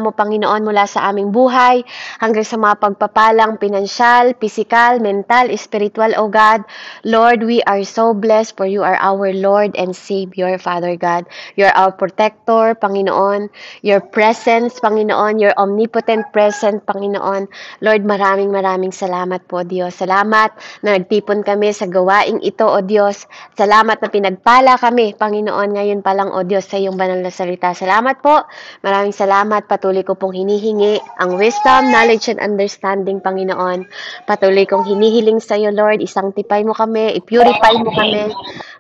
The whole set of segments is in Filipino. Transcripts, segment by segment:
mo, Panginoon, mula sa aming buhay hanggang sa mga pagpapalang pinansyal, physical, mental, spiritual, O God. Lord, we are so blessed for you are our Lord and Savior, Father God. You are our protector, Panginoon. Your presence, Panginoon, your omnipotent presence, Panginoon. Lord, maraming salamat po, Diyos. Salamat na nagtipon kami sa gawaing ito, O Diyos. Salamat na pinagpala kami, Panginoon, ngayon pa lang, O Diyos, sa iyong banal na salita. Salamat po. Maraming salamat. Patuloy ko pong hinihingi ang wisdom, knowledge, and understanding, Panginoon. Patuloy kong hinihiling sa iyo, Lord. Isanctify mo kami, i-purify mo kami,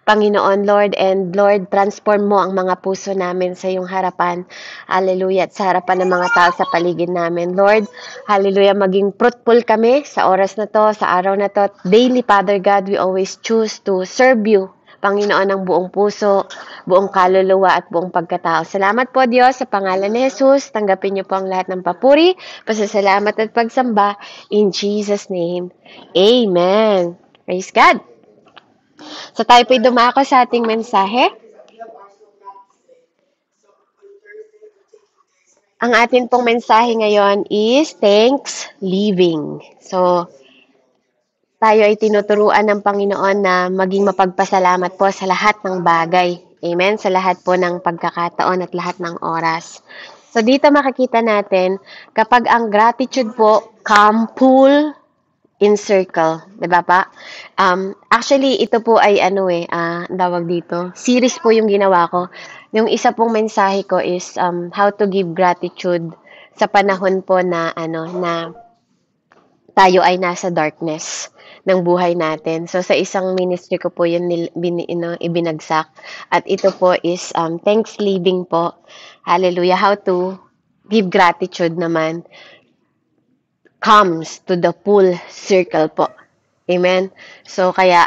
Panginoon, Lord. And Lord, transform mo ang mga puso namin sa iyong harapan. Hallelujah. At sa harapan ng mga tao sa paligid namin. Lord, hallelujah. Maging fruitful kami sa oras na to, sa araw na to. Daily, Father God, we always choose to serve you, Panginoon, ng buong puso, buong kaluluwa at buong pagkatao. Salamat po, Diyos, sa pangalan ni Jesus. Tanggapin niyo po ang lahat ng papuri, pasasalamat at pagsamba. In Jesus' name, Amen. Praise God. So tayo po'y dumako sa ating mensahe. Ang atin pong mensahe ngayon is Thanksgiving. So, tayo ay tinuturuan ng Panginoon na maging mapagpasalamat po sa lahat ng bagay. Amen? Sa lahat po ng pagkakataon at lahat ng oras. So, dito makikita natin, kapag ang gratitude po, come full in circle. Diba pa? Actually, ito po ay tawag dito, series po yung ginawa ko. Yung isa pong mensahe ko is how to give gratitude sa panahon po na na tayo ay nasa darkness ng buhay natin. So, sa isang ministry ko po yun ibinagsak. At ito po is Thanksgiving po. Hallelujah. How to give gratitude naman comes to the full circle po. Amen? So, kaya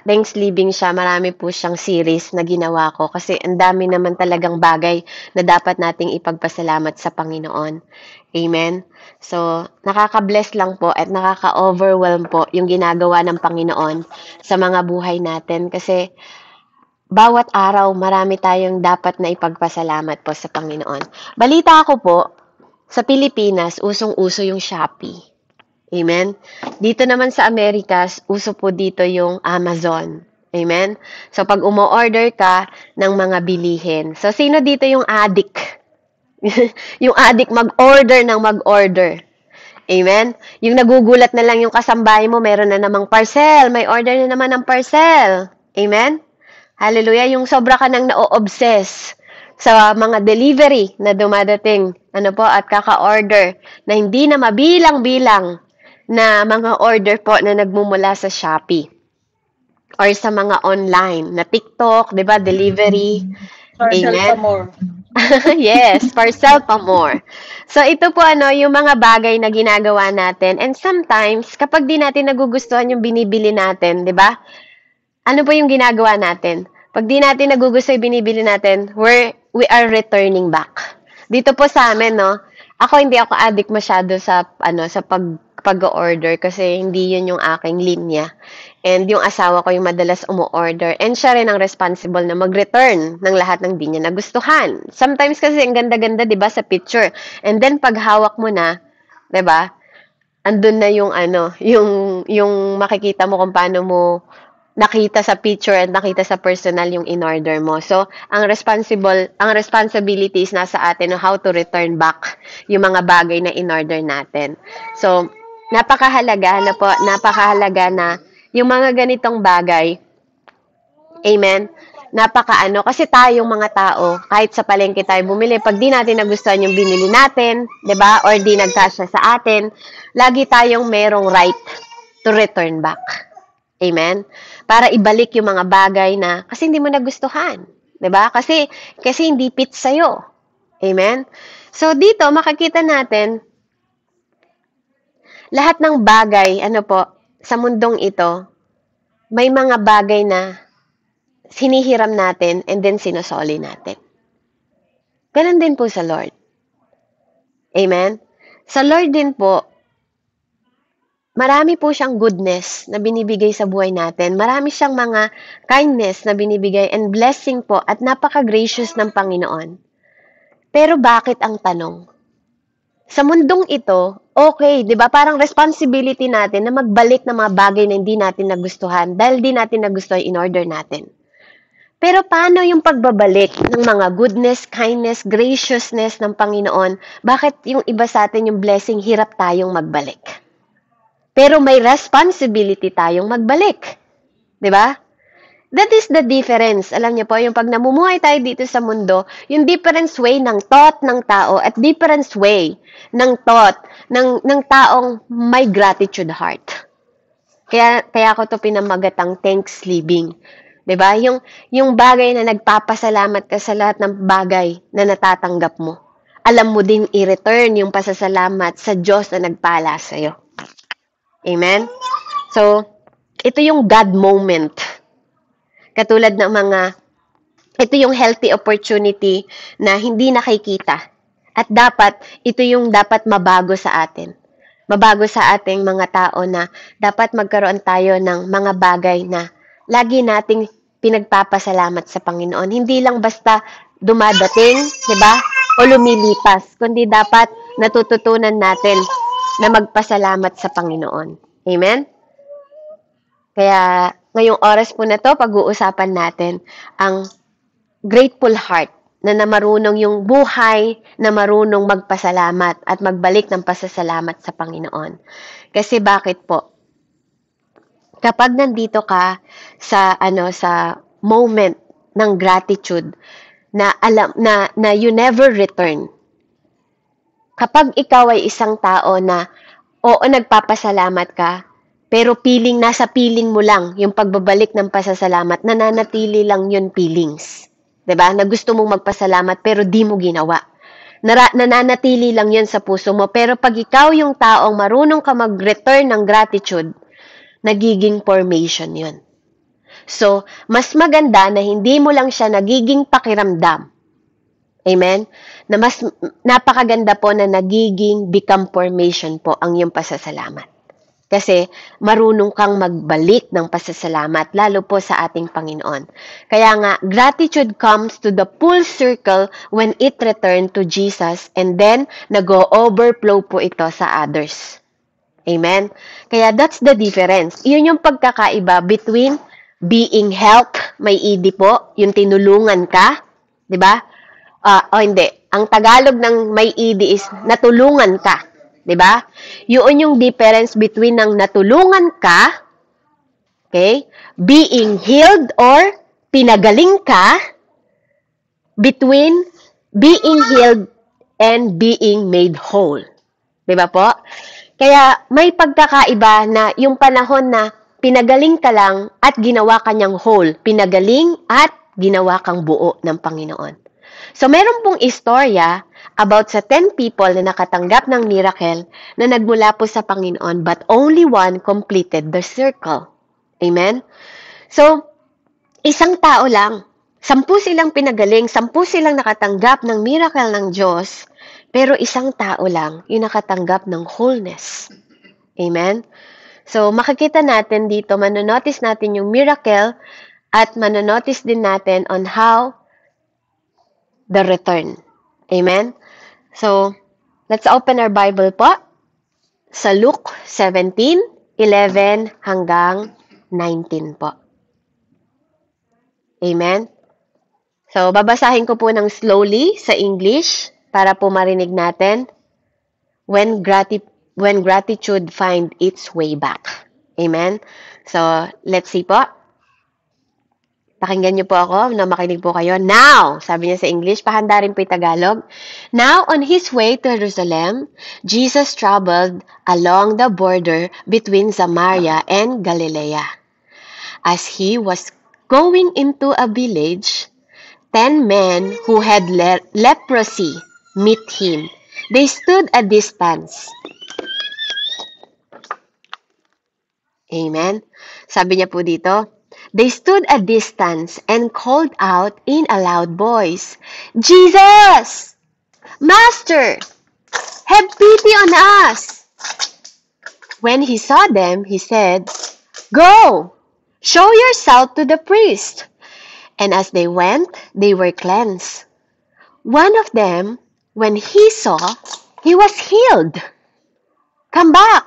Thanksgiving siya, marami po siyang series na ginawa ko kasi ang dami naman talagang bagay na dapat nating ipagpasalamat sa Panginoon. Amen? So, nakaka-bless lang po at nakaka-overwhelm po yung ginagawa ng Panginoon sa mga buhay natin kasi bawat araw marami tayong dapat na ipagpasalamat po sa Panginoon. Balita ko po, sa Pilipinas, usong-uso yung Shopee. Amen? Dito naman sa Amerikas, uso po dito yung Amazon. Amen? So, pag umo-order ka ng mga bilihin. So, sino dito yung addict? Yung addict mag-order ng mag-order. Amen? Yung nagugulat na lang yung kasambahay mo, meron na namang parcel. May order na naman ng parcel. Amen? Hallelujah. Yung sobra ka nang na-obsess sa mga delivery na dumadating, at kaka-order na hindi na mabilang-bilang na mga order po na nagmumula sa Shopee or sa mga online na TikTok, 'di ba, delivery. Parcel pa more. Yes, parcel pa more. So ito po yung mga bagay na ginagawa natin, and sometimes kapag di natin nagugustuhan yung binibili natin, 'di ba? Ano po yung ginagawa natin? Pag di natin nagugustuhan yung binibili natin, we are returning back. Dito po sa amin, hindi ako addict masyado sa pag-order kasi hindi yun yung aking linya. And yung asawa ko yung madalas umu-order. And siya rin ang responsible na mag-return ng lahat ng di niya nagustuhan. Sometimes kasi ang ganda-ganda, 'di ba, sa picture. And then pag hawak mo na, 'di ba? Andun na yung yung makikita mo kung paano mo nakita sa picture at nakita sa personal yung in-order mo. So, ang responsibility is nasa atin how to return back yung mga bagay na in-order natin. So, napakahalaga na yung mga ganitong bagay, amen, kasi tayong mga tao, kahit sa palengke tayo bumili, pag di natin nagustuhan yung binili natin, 'di ba? Or di nagkasya sa atin, lagi tayong merong right to return back. Amen? Para ibalik yung mga bagay na kasi hindi mo nagustuhan, 'di ba? Kasi hindi fit sa'yo. Amen? So dito makikita natin lahat ng bagay, sa mundong ito, may mga bagay na hinihiram natin and then sinusoli natin. Ganun din po sa Lord. Amen? Sa Lord din po, marami po siyang goodness na binibigay sa buhay natin. Marami siyang mga kindness na binibigay and blessing po at napaka-gracious ng Panginoon. Pero bakit ang tanong? Sa mundong ito, okay, di ba? Parang responsibility natin na magbalik ng mga bagay na hindi natin nagustuhan dahil di natin nagustuhan in order natin. Pero paano yung pagbabalik ng mga goodness, kindness, graciousness ng Panginoon? Bakit yung iba sa atin yung blessing, hirap tayong magbalik? Pero may responsibility tayong magbalik. Di ba? That is the difference. Alam niyo po, yung pag namumuhay tayo dito sa mundo, yung difference way ng thought ng tao at difference way ng thought ng taong may gratitude heart. Kaya ko to pinamagatang thanks living. 'Di ba? Yung bagay na nagpapasalamat ka sa lahat ng bagay na natatanggap mo. Alam mo din i-return yung pasasalamat sa Diyos na nagpala sa iyo. Amen? So, ito yung God moment. Katulad ng ito yung healthy opportunity na hindi nakikita. At ito yung dapat mabago sa atin. Mabago sa ating mga tao na dapat magkaroon tayo ng mga bagay na lagi nating pinagpapasalamat sa Panginoon. Hindi lang basta dumadating, di ba? O lumilipas. Kundi dapat natututunan natin na magpasalamat sa Panginoon. Amen? Kaya ngayong oras po na to, pag-uusapan natin ang grateful heart na marunong yung buhay na marunong magpasalamat at magbalik ng pasasalamat sa Panginoon. Kasi bakit po? Kapag nandito ka sa moment ng gratitude na alam na you never return. Kapag ikaw ay isang tao na oo nagpapasalamat ka, pero nasa feeling mo lang yung pagbabalik ng pasasalamat, nananatili lang yun feelings. 'Di ba? Na gusto mong magpasalamat pero di mo ginawa. Nananatili lang yun sa puso mo. Pero pag ikaw yung taong marunong ka mag-return ng gratitude, nagiging formation yun. So, mas maganda na hindi mo lang siya nagiging pakiramdam. Amen? Na mas napakaganda po na nagiging become formation po ang iyong pasasalamat. Kasi marunong kang magbalik ng pasasalamat, lalo po sa ating Panginoon. Kaya nga, gratitude comes to the full circle when it return to Jesus and then nag-overflow po ito sa others. Amen? Kaya that's the difference. Yun yung pagkakaiba between being helped, may ED po, yung tinulungan ka, di ba? Hindi. Ang Tagalog ng may ED is natulungan ka. Diba? Yun yung difference between ng natulungan ka, okay, being healed or pinagaling ka, between being healed and being made whole. Diba po? Kaya may pagkakaiba na yung panahon na pinagaling ka lang at ginawa ka niyang whole, pinagaling at ginawa kang buo ng Panginoon. So, meron pong istorya about sa 10 people na nakatanggap ng miracle na nagmula po sa Panginoon, but only one completed the circle. Amen? So, isang tao lang, 10 silang pinagaling, 10 silang nakatanggap ng miracle ng Diyos, pero isang tao lang yung nakatanggap ng wholeness. Amen? So, makikita natin dito, manonotice natin yung miracle at manonotice din natin on how the return. Amen? So, let's open our Bible po sa Luke 17:11 hanggang 19 po. Amen? So, babasahin ko po ng slowly sa English para po marinig natin when gratitude find its way back. Amen? So, let's see po. Pakinggan niyo po ako na makinig po kayo. Now, sabi niya sa English, pahanda rin po yung Tagalog. Now, on his way to Jerusalem, Jesus traveled along the border between Samaria and Galilee. As he was going into a village, 10 men who had leprosy met him. They stood a distance. Amen? Sabi niya po dito, they stood a distance and called out in a loud voice, Jesus! Master! Have pity on us! When he saw them, he said, Go! Show yourself to the priest. And as they went, they were cleansed. One of them, when he saw he was healed, come back,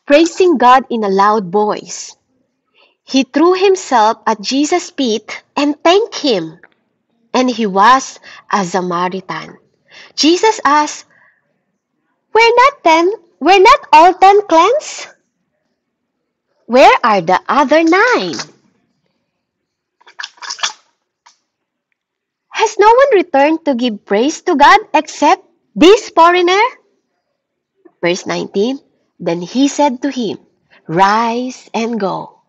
praising God in a loud voice. He threw himself at Jesus' feet and thanked him, and he was a Samaritan. Jesus asked, Were not all 10 cleansed? Where are the other 9? Has no one returned to give praise to God except this foreigner? Verse 19, then he said to him, Rise and go.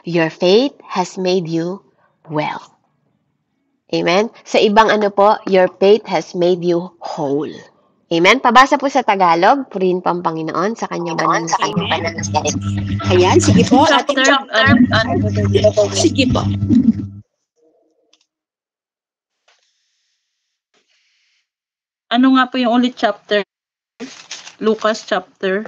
Your faith has made you well. Amen? Sa ibang po, your faith has made you whole. Amen? Pabasa po sa Tagalog, purihin po ang Panginoon sa kanyang banal na salita. Ayan, sige po. Chapter, Sige po. ano nga po yung ulit chapter? Lucas chapter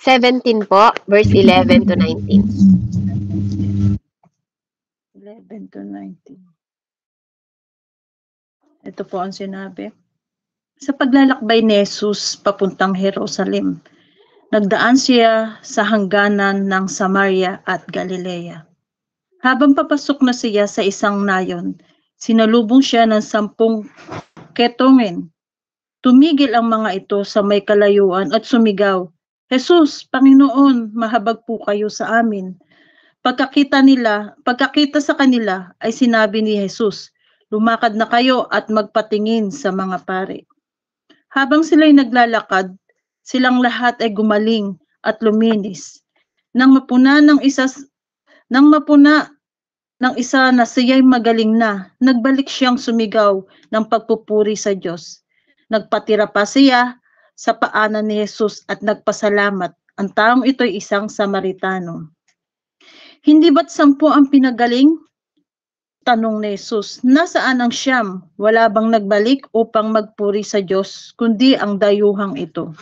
17 po, verse 11 to 19. 11 to 19. Ito po ang sinabi. Sa paglalakbay ni Jesus papuntang Jerusalem, nagdaan siya sa hangganan ng Samaria at Galilea. Habang papasok na siya sa isang nayon, sinalubong siya ng 10 ketongin. Tumigil ang mga ito sa may kalayuan at sumigaw, Jesus, Panginoon, mahabag po kayo sa amin. Pagkakita sa kanila ay sinabi ni Jesus, lumakad na kayo at magpatingin sa mga pari. Habang sila'y naglalakad, silang lahat ay gumaling at luminis. Nang mapuna ng isa na siya'y magaling na, nagbalik siyang sumigaw ng pagpupuri sa Diyos. Nagpatira pa siya sa paanan ni Jesus at nagpasalamat. Ang taong ito'y isang Samaritano. Hindi ba't 10 ang pinagaling? Tanong ni Jesus, nasaan ang 9? Wala bang nagbalik upang magpuri sa Diyos, kundi ang dayuhang ito?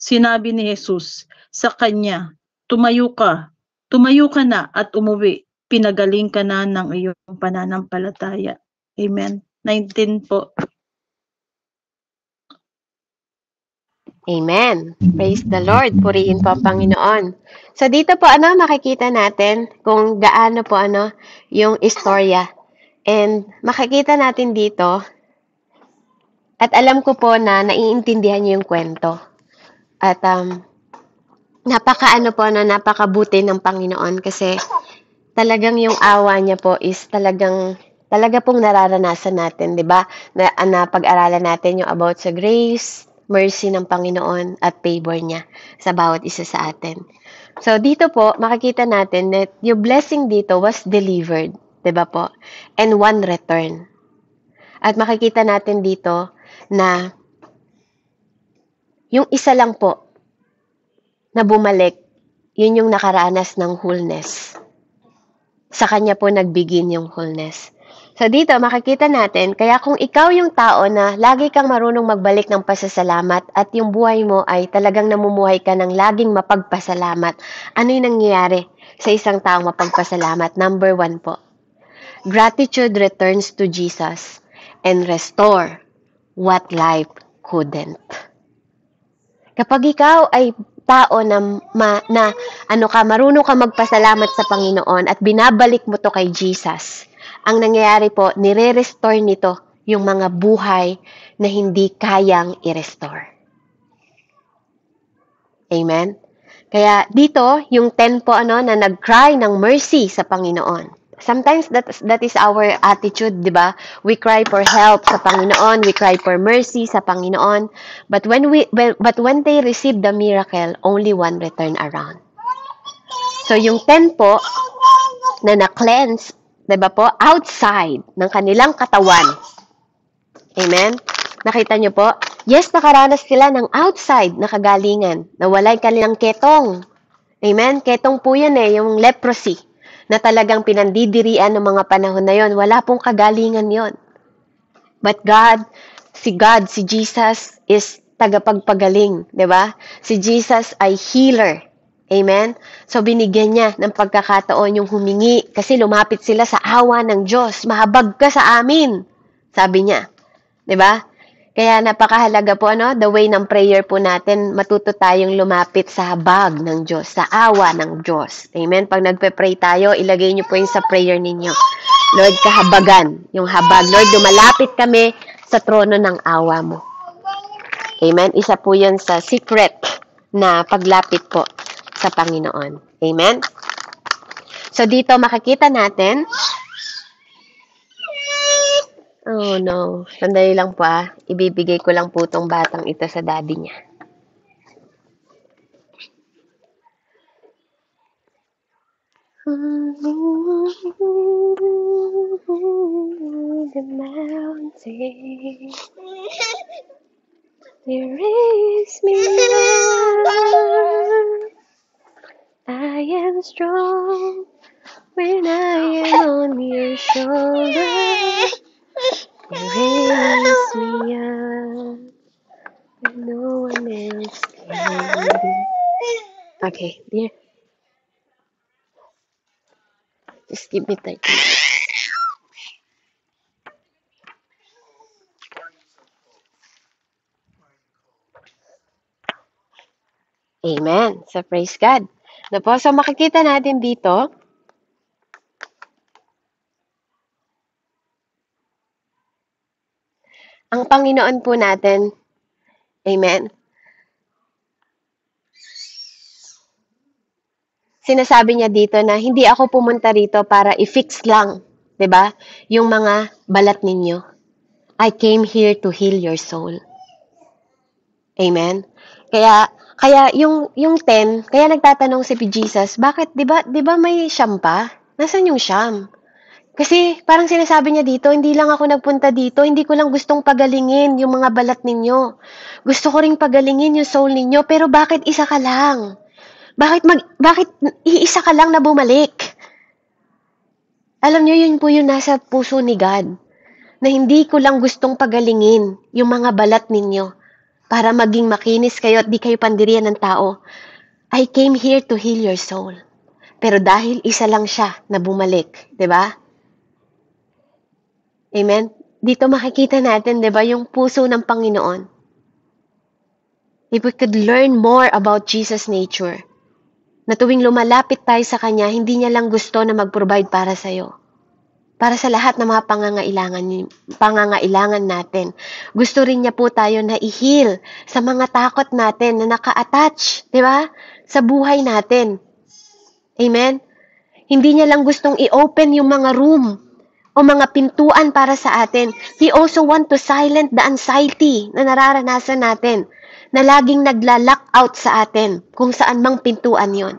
Sinabi ni Jesus sa kanya, tumayo ka na at umuwi. Pinagaling ka na ng iyong pananampalataya. Amen. 19 po. Amen. Praise the Lord. Purihin po ang Panginoon. So dito po makikita natin kung gaano po yung istorya. And makikita natin dito at alam ko po na naiintindihan niyo yung kwento. At napakabuti ng Panginoon kasi talagang yung awa niya po is talaga pong nararanasan natin, 'di ba? Na pag-aralan natin yung about sa grace, mercy ng Panginoon at favor niya sa bawat isa sa atin. So dito po makikita natin that yung blessing dito was delivered, 'di ba po? And one return. At makikita natin dito na yung isa lang po na bumalik, yun yung nakaranas ng wholeness. Sa kanya po nagbigin yung wholeness. So dito, makikita natin, kaya kung ikaw yung tao na lagi kang marunong magbalik ng pasasalamat at yung buhay mo ay talagang namumuhay ka ng laging mapagpasalamat, ano yung nangyayari sa isang taong mapagpasalamat? Number 1 po, gratitude returns to Jesus and restore what life couldn't. Kapag ikaw ay tao na marunong ka magpasalamat sa Panginoon at binabalik mo to kay Jesus, ang nangyayari po, nire-restore nito yung mga buhay na hindi kayang i-restore. Amen? Kaya dito, yung 10 po na nag-cry ng mercy sa Panginoon. Sometimes that is our attitude, di ba? We cry for help sa Panginoon, we cry for mercy sa Panginoon, but when they receive the miracle, only one return around. So yung 10 po na na-cleanse, di ba po, outside ng kanilang katawan. Amen? Nakita nyo po? Yes, nakaranas sila ng outside na kagalingan. Nawala yung kanilang ketong. Amen? Ketong po yan yung leprosy na talagang pinandidirian ng mga panahon na yon. Wala pong kagalingan yon. But si Jesus is tagapagpagaling, di ba? Si Jesus ay healer. Amen? So, binigyan niya ng pagkakataon yung humingi kasi lumapit sila sa awa ng Diyos. Mahabag ka sa amin, sabi niya. 'Di ba? Kaya napakahalaga po, the way ng prayer po natin, matuto tayong lumapit sa habag ng Diyos, sa awa ng Diyos. Amen? Pag nagpe-pray tayo, ilagay niyo po yun sa prayer ninyo. Lord, kahabagan, yung habag. Lord, lumalapit kami sa trono ng awa mo. Amen? Isa po yun sa secret na paglapit po sa Panginoon. Amen? So, dito makikita natin. Oh, no. Sandali lang po Ibibigay ko lang po tong batang ito sa daddy niya. The mountain, there is me love. I am strong when I am on your shoulder. You raise me up when no one else can do. Okay, dear. Just give me 30 minutes. Amen. So, praise God. So, makikita natin dito, ang Panginoon po natin, amen, sinasabi niya dito na hindi ako pumunta rito para i-fix lang, 'di ba? Yung mga balat ninyo. I came here to heal your soul. Amen. Kaya yung 10, kaya nagtatanong si Jesus, bakit 'di ba may siyam pa? Nasaan yung siyam? Kasi parang sinasabi niya dito, hindi lang ako nagpunta dito, hindi ko lang gustong pagalingin yung mga balat ninyo. Gusto ko ring pagalingin yung soul ninyo, pero bakit isa ka lang? Bakit iisa ka lang na bumalik? Alam niyo, yun po yung nasa puso ni God, na hindi ko lang gustong pagalingin yung mga balat ninyo para maging makinis kayo at di kayo pandirian ng tao. I came here to heal your soul. Pero dahil isa lang siya na bumalik, 'di ba? Amen? Dito makikita natin, 'di ba, yung puso ng Panginoon. If we could learn more about Jesus' nature, na tuwing lumalapit tayo sa Kanya, hindi niya lang gusto na mag-provide para sa'yo. Para sa lahat ng mga pangangailangan natin. Gusto rin niya po tayo na i-heal sa mga takot natin na naka-attach, 'di ba? Sa buhay natin. Amen? Hindi niya lang gustong i-open yung mga room o mga pintuan para sa atin. He also want to silence the anxiety na nararanasan natin, na laging nagla-lock out sa atin kung saan mang pintuan yon.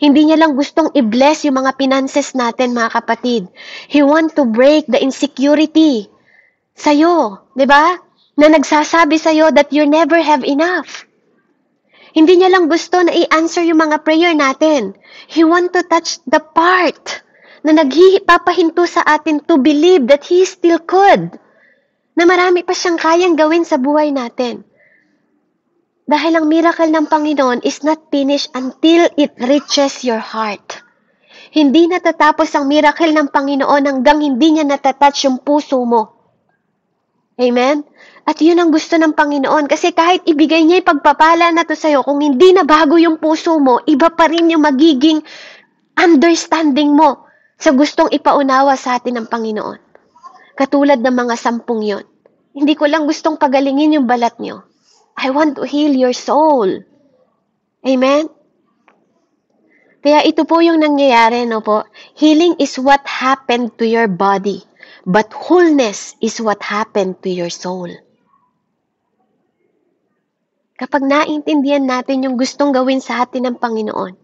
Hindi niya lang gustong i-bless yung mga finances natin, mga kapatid. He want to break the insecurity sa'yo, di ba? Na nagsasabi sa'yo that you never have enough. Hindi niya lang gusto na i-answer yung mga prayer natin. He want to touch the part na nagpapahinto sa atin to believe that He still could. Na marami pa siyang kayang gawin sa buhay natin. Dahil ang miracle ng Panginoon is not finished until it reaches your heart. Hindi natatapos ang miracle ng Panginoon hanggang hindi niya natatouch yung puso mo. Amen? At yun ang gusto ng Panginoon. Kasi kahit ibigay niya yung pagpapala na to sa'yo, kung hindi na bago yung puso mo, iba pa rin yung magiging understanding mo sa gustong ipaunawa sa atin ng Panginoon. Katulad ng mga 10 yon. Hindi ko lang gustong pagalingin yung balat nyo. I want to heal your soul. Amen? Kaya ito po yung nangyayari, no po? Healing is what happened to your body, but wholeness is what happened to your soul. Kapag naintindihan natin yung gustong gawin sa atin ng Panginoon,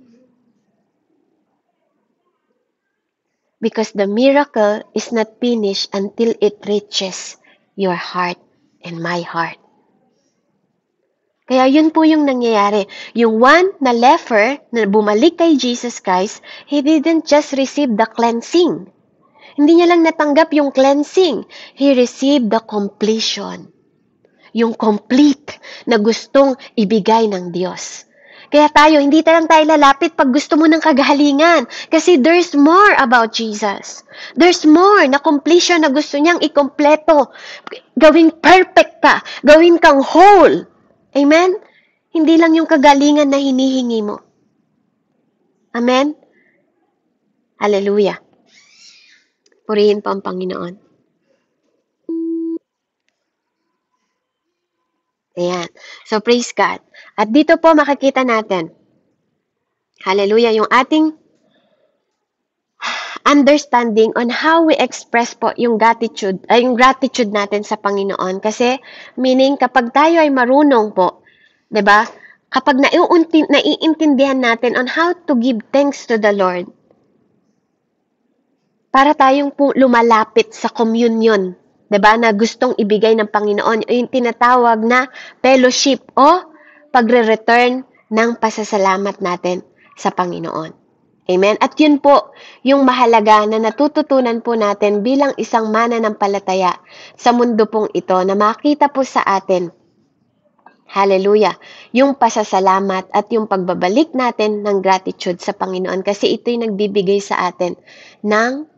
because the miracle is not finished until it reaches your heart and my heart. Kaya yun po yung nangyayari. Yung one na leper, na bumalik kay Jesus Christ, he didn't just receive the cleansing. Hindi niya lang natanggap yung cleansing. He received the completion. Yung complete na gustong ibigay ng Diyos. Kaya tayo, hindi lang tayo lalapit pag gusto mo ng kagalingan. Kasi there's more about Jesus. There's more na completion na gusto niyang ikompleto. Gawing perfect ka. Gawin kang whole. Amen? Hindi lang yung kagalingan na hinihingi mo. Amen? Hallelujah. Purihin po ang Panginoon. Ayan. So, praise God. At dito po makikita natin, hallelujah, yung ating understanding on how we express po yung gratitude natin sa Panginoon. Kasi, meaning, kapag tayo ay marunong po, 'di ba? Kapag naiintindihan natin on how to give thanks to the Lord, para tayong po lumalapit sa communion, 'di ba? Na gustong ibigay ng Panginoon, yung tinatawag na fellowship o pagre-return ng pasasalamat natin sa Panginoon. Amen? At yun po yung mahalaga na natututunan po natin bilang isang mananampalataya sa mundo pong ito na makita po sa atin. Hallelujah! Yung pasasalamat at yung pagbabalik natin ng gratitude sa Panginoon kasi ito'y nagbibigay sa atin ng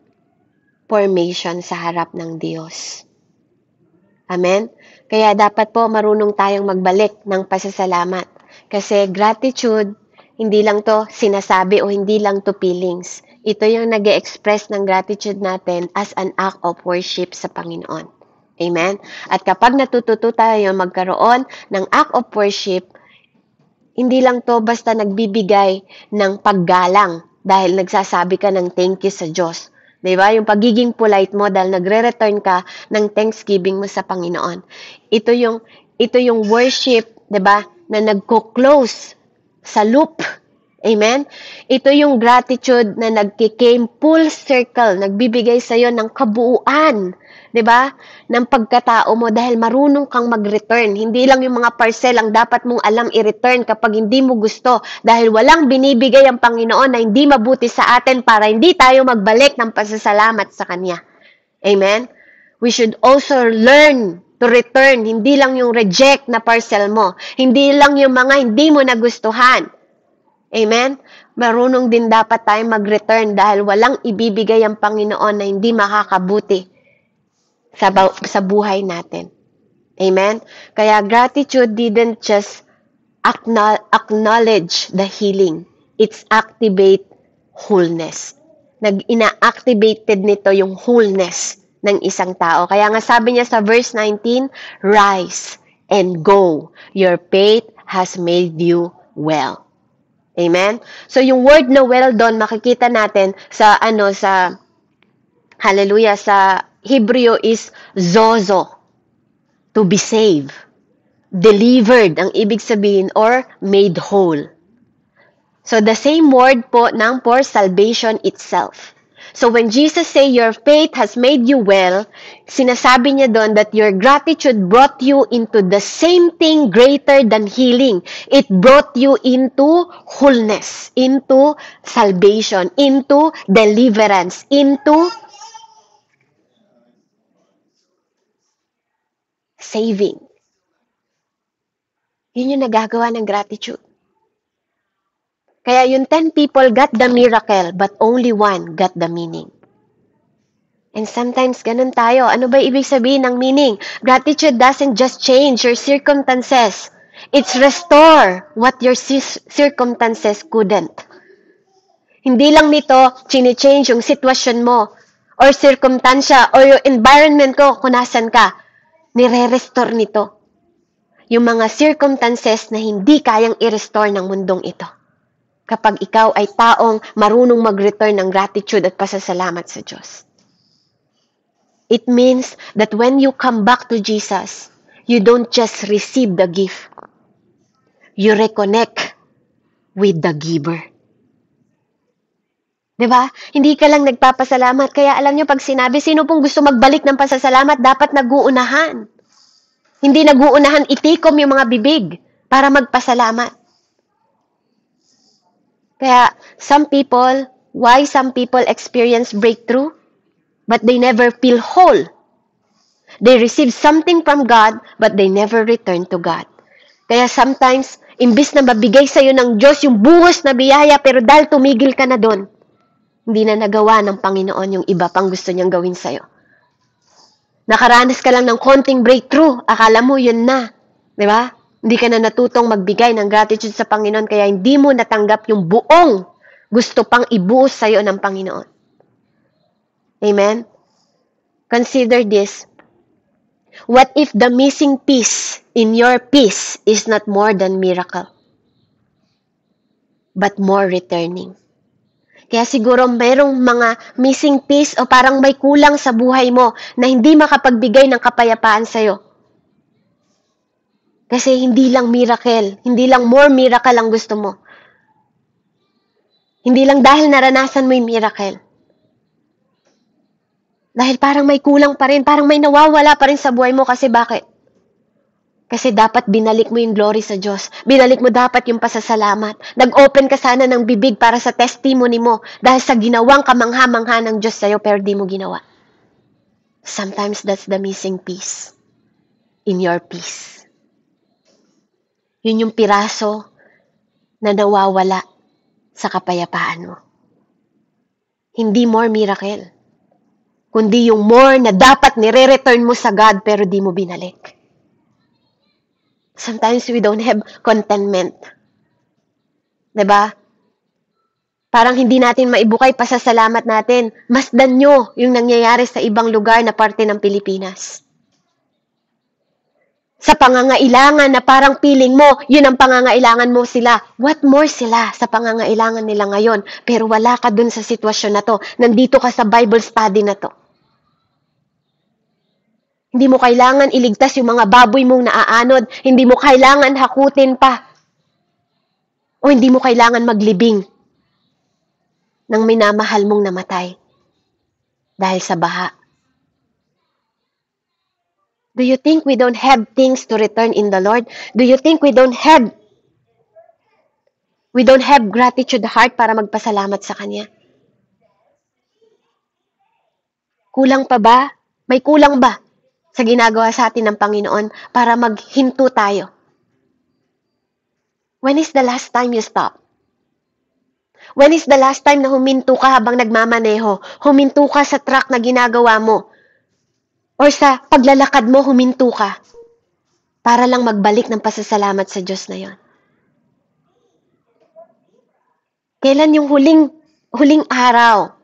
formation sa harap ng Diyos. Amen? Kaya dapat po marunong tayong magbalik ng pasasalamat. Kasi gratitude, hindi lang to sinasabi o hindi lang to feelings. Ito yung nag-express ng gratitude natin as an act of worship sa Panginoon. Amen? At kapag natututo tayo magkaroon ng act of worship, hindi lang to basta nagbibigay ng paggalang dahil nagsasabi ka ng thank you sa Diyos. Diba? Yung pagiging polite mo dahil nagre-return ka ng thanksgiving mo sa Panginoon. Ito yung worship, diba? Na nagko-close sa loop. Amen? Ito yung gratitude na nagkikame full circle, nagbibigay sa'yo ng kabuuan, diba? Ng pagkatao mo dahil marunong kang mag-return. Hindi lang yung mga parcel ang dapat mong alam i-return kapag hindi mo gusto dahil walang binibigay ang Panginoon na hindi mabuti sa atin para hindi tayo magbalik ng pasasalamat sa Kanya. Amen? We should also learn to return, hindi lang yung reject na parcel mo, hindi lang yung mga hindi mo nagustuhan. Amen? Marunong din dapat tayo mag-return dahil walang ibibigay ang Panginoon na hindi makakabuti sa buhay natin. Amen? Kaya gratitude didn't just acknowledge the healing. It's activate wholeness. Ina-activated nito yung wholeness ng isang tao. Kaya nga sabi niya sa verse 19, rise and go. Your faith has made you well. Amen? So yung word na well doon makikita natin sa hallelujah, sa Hebrew is zozo. To be saved. Delivered ang ibig sabihin or made whole. So the same word po ng for salvation itself. So when Jesus say your faith has made you well, sinasabi niya doon that your gratitude brought you into the same thing greater than healing. It brought you into wholeness, into salvation, into deliverance, into saving. Yun yung nagagawa ng gratitude. Kaya yung 10 people got the miracle, but only one got the meaning. And sometimes, ganun tayo. Ano ba ibig sabihin ng meaning? Gratitude doesn't just change your circumstances. It's restore what your circumstances couldn't. Hindi lang nito, chine-change yung sitwasyon mo, or circumstansya, or yung environment ko kung nasan ka. Nire-restore nito. Yung mga circumstances na hindi kayang i-restore ng mundong ito. Kapag ikaw ay taong marunong mag-return ng gratitude at pasasalamat sa Diyos. It means that when you come back to Jesus, you don't just receive the gift. You reconnect with the giver. Diba? Hindi ka lang nagpapasalamat. Kaya alam nyo, pag sinabi, sino pong gusto magbalik ng pasasalamat, dapat nag-uunahan. Hindi nag-uunahan, itikom yung mga bibig para magpasalamat. Kaya, why some people experience breakthrough, but they never feel whole. They receive something from God, but they never return to God. Kaya sometimes, Imbis na mabigay sa'yo ng Diyos yung buhos na biyaya, pero dahil tumigil ka na doon, hindi na nagawa ng Panginoon yung iba pang gusto niyang gawin sa'yo. Nakaranas ka lang ng konting breakthrough, akala mo yun na. Di ba? Hindi ka na natutong magbigay ng gratitude sa Panginoon, kaya hindi mo natanggap yung buong gusto pang ibuhos sa'yo ng Panginoon. Amen? Consider this. What if the missing piece in your peace is not more than miracle, but more returning? Kaya siguro mayroong mga missing piece o parang may kulang sa buhay mo na hindi makapagbigay ng kapayapaan sa'yo. Kasi hindi lang miracle, hindi lang more miracle ang gusto mo. Hindi lang dahil naranasan mo yung miracle. Dahil parang may kulang pa rin, parang may nawawala pa rin sa buhay mo kasi bakit? Kasi dapat binalik mo yung glory sa Diyos. Binalik mo dapat yung pasasalamat. Nag-open ka sana ng bibig para sa testimony mo dahil sa ginawang kamangha-mangha ng Diyos sa'yo pero di mo ginawa. Sometimes that's the missing piece in your peace. Yun yung piraso na nawawala sa kapayapaan mo. Hindi more miracle, kundi yung more na dapat nire-return mo sa God pero di mo binalik. Sometimes we don't have contentment. Diba? Parang hindi natin maibukay pasasalamat natin. Masdan nyo yung nangyayari sa ibang lugar na parte ng Pilipinas. Sa pangangailangan na parang feeling mo, yun ang pangangailangan mo sila. What more sila sa pangangailangan nila ngayon? Pero wala ka dun sa sitwasyon na to. Nandito ka sa Bible study na to. Hindi mo kailangan iligtas yung mga baboy mong naaanod. Hindi mo kailangan hakutin pa. O hindi mo kailangan maglibing ng minamahal mong namatay dahil sa baha. Do you think we don't have things to return in the Lord? Do you think we don't have gratitude heart para magpasalamat sa Kanya? Kulang pa ba? May kulang ba sa ginagawa sa atin ng Panginoon para maghinto tayo? When is the last time you stop? When is the last time na huminto ka habang nagmamaneho? Huminto ka sa truck na ginagawa mo? Or sa paglalakad mo, huminto ka para lang magbalik ng pasasalamat sa Diyos na yon. Kailan yung huling araw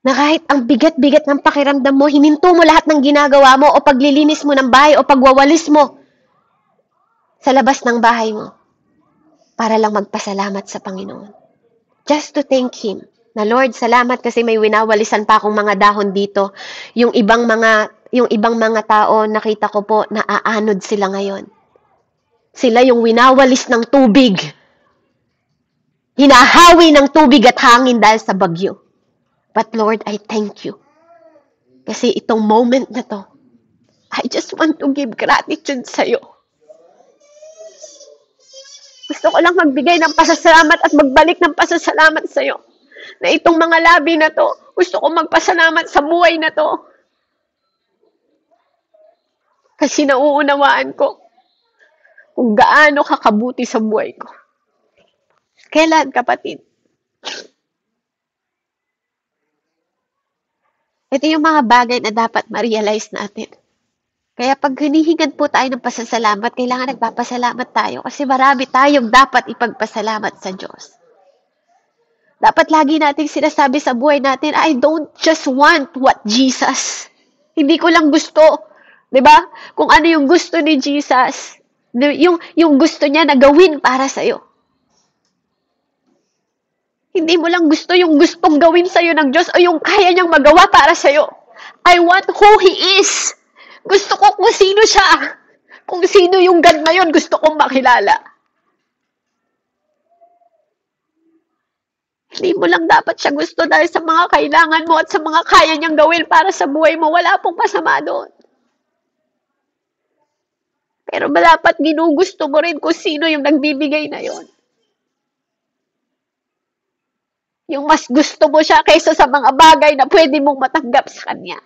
na kahit ang bigat-bigat ng pakiramdam mo, hininto mo lahat ng ginagawa mo o paglilinis mo ng bahay o pagwawalis mo sa labas ng bahay mo para lang magpasalamat sa Panginoon. Just to thank Him. Na Lord, salamat kasi may winawalisan pa akong mga dahon dito. Yung ibang mga tao, nakita ko po, naaanod sila ngayon. Sila yung winawalis ng tubig. Hinahawi ng tubig at hangin dahil sa bagyo. But Lord, I thank you. Kasi itong moment na to, I just want to give gratitude sa'yo. Gusto ko lang magbigay ng pasasalamat at magbalik ng pasasalamat sa'yo. Na itong mga labi na to, gusto ko magpasalamat sa buhay na to. Kasi nauunawaan ko kung gaano kakabuti sa buhay ko. Kailan, kapatid? Ito yung mga bagay na dapat ma-realize natin. Kaya pag hinihingad po tayo ng pasasalamat, kailangan nagpapasalamat tayo kasi marami tayong dapat ipagpasalamat sa Diyos. Dapat lagi nating sinasabi sa buhay natin, I don't just want what Jesus. Hindi ko lang gusto. 'Di ba? Kung ano yung gusto ni Jesus. Yung gusto niya na gawin para sa'yo. Hindi mo lang gusto yung gustong gawin sa'yo ng Diyos o yung kaya niyang magawa para sa'yo. I want who He is. Gusto ko kung sino siya. Kung sino yung God na yun, gusto kong makilala. Hindi mo lang dapat siya gusto dahil sa mga kailangan mo at sa mga kaya niyang gawin para sa buhay mo. Wala pong masama doon. Pero dapat ginugusto mo rin kung sino yung nagbibigay na yon. Yung mas gusto mo siya kaysa sa mga bagay na pwede mong matanggap sa Kanya.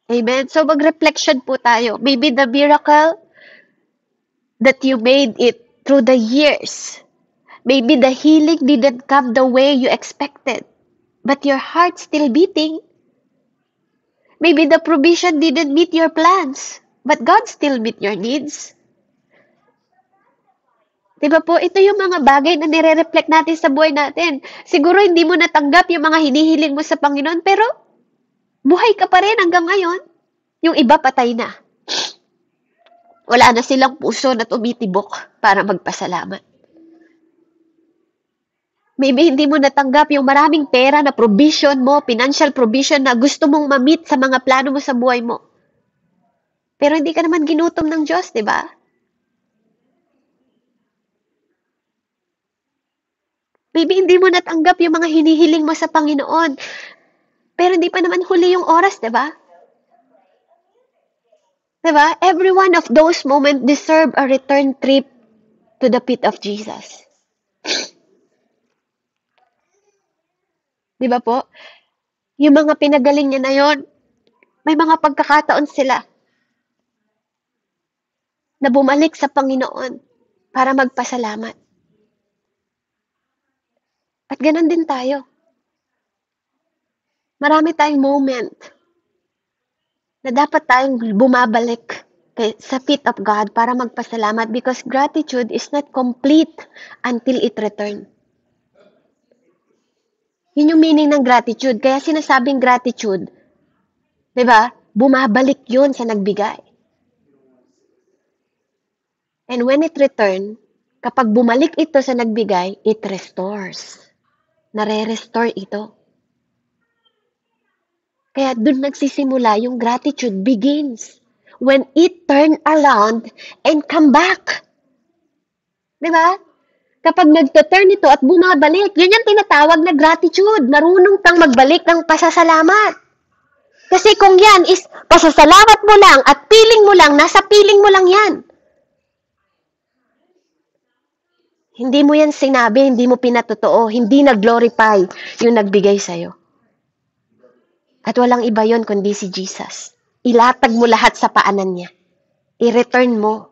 Amen? So, mag-reflection po tayo. Maybe the miracle that you made it through the years. Maybe the healing didn't come the way you expected, but your heart's still beating. Maybe the provision didn't meet your plans, but God still meet your needs. Diba po? Ito yung mga bagay na nire-reflect natin sa buhay natin. Siguro hindi mo natanggap yung mga hinihiling mo sa Panginoon, pero buhay ka pa rin hanggang ngayon. Yung iba patay na. Wala na silang puso na tumitibok para magpasalamat. Maybe hindi mo natanggap yung maraming pera na provision mo, financial provision na gusto mong ma-meet sa mga plano mo sa buhay mo. Pero hindi ka naman ginutom ng Diyos, di ba? Maybe hindi mo natanggap yung mga hinihiling mo sa Panginoon. Pero hindi pa naman huli yung oras, di ba? Di ba? Every one of those moments deserve a return trip to the feet of Jesus. Di ba po? Yung mga pinagaling niya na yon, may mga pagkakataon sila na bumalik sa Panginoon para magpasalamat. At ganun din tayo. Marami tayong moment na dapat tayong bumabalik sa feet of God para magpasalamat because gratitude is not complete until it return. Yun yung meaning ng gratitude. Kaya sinasabing gratitude, di ba? Bumabalik yun sa nagbigay. And when it return, kapag bumalik ito sa nagbigay, it restores. Nare-restore ito. Kaya dun nagsisimula yung gratitude begins when it turn around and come back. Di ba? Kapag nagto-turn ito at bumabalik, yan yung tinatawag na gratitude. Marunong kang magbalik ng pasasalamat. Kasi kung yan is pasasalamat mo lang at feeling mo lang, nasa feeling mo lang yan. Hindi mo yan sinabi, hindi mo pinatotoo, hindi nag-glorify yung nagbigay sa'yo. At walang iba yon kundi si Jesus. Ilatag mo lahat sa paanan niya. I-return mo.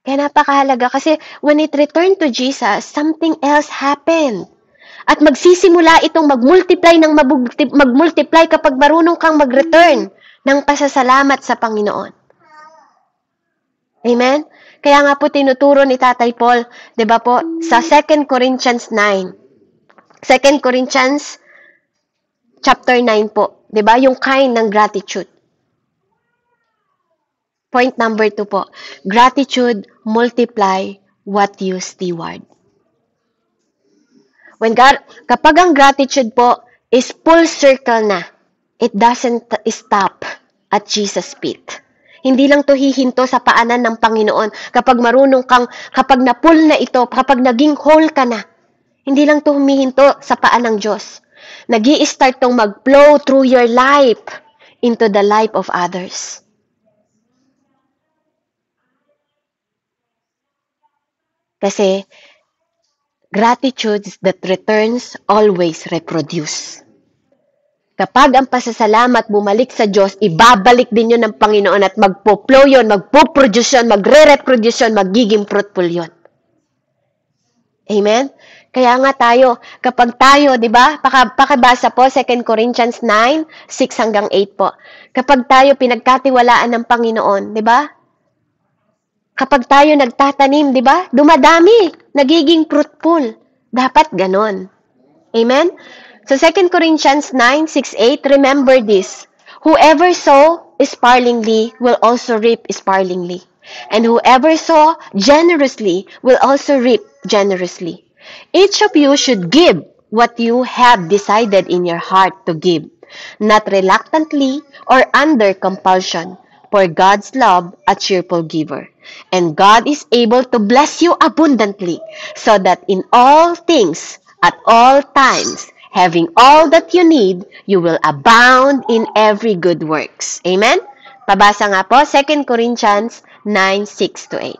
Kaya napakahalaga kasi when it returned to Jesus, something else happened. At magsisimula itong mag-multiply kapag marunong kang mag-return ng pasasalamat sa Panginoon. Amen? Kaya nga po tinuturo ni Tatay Paul, 'di ba po, sa 2 Corinthians 9. 2 Corinthians chapter 9 po, 'di ba? Yung kind ng gratitude. Point number 2 po. Gratitude multiply what you steward. Kapag ang gratitude po is full circle na, it doesn't stop at Jesus' feet. Hindi lang to hihinto sa paanan ng Panginoon. Kapag marunong kang, kapag na-pull na ito, kapag naging whole ka na, hindi lang to humihinto sa paan ng Diyos. Nag-i-start tong mag-flow through your life into the life of others. Kasi, gratitude that returns always reproduce. Kapag ang pasasalamat bumalik sa Diyos, ibabalik din yun ng Panginoon at magpo-flow yun, magpo-produce yun, magre-reproduce yun, magiging fruitful yun. Amen? Kaya nga tayo, kapag tayo, di ba, pakibasa po, 2 Corinthians 9, 6 hanggang 8 po. Kapag tayo pinagkatiwalaan ng Panginoon, di ba? Kapag tayo nagtatanim, di ba? Dumadami, nagiging fruitful. Dapat ganon. Amen? So 2 Corinthians 9, 6, 8, remember this. Whoever sow sparingly will also reap sparingly. And whoever sow generously will also reap generously. Each of you should give what you have decided in your heart to give, not reluctantly or under compulsion, for God's love a cheerful giver. And God is able to bless you abundantly, so that in all things, at all times, having all that you need, you will abound in every good works. Amen? Pabasa nga po, 2 Corinthians 9, 6 to 8.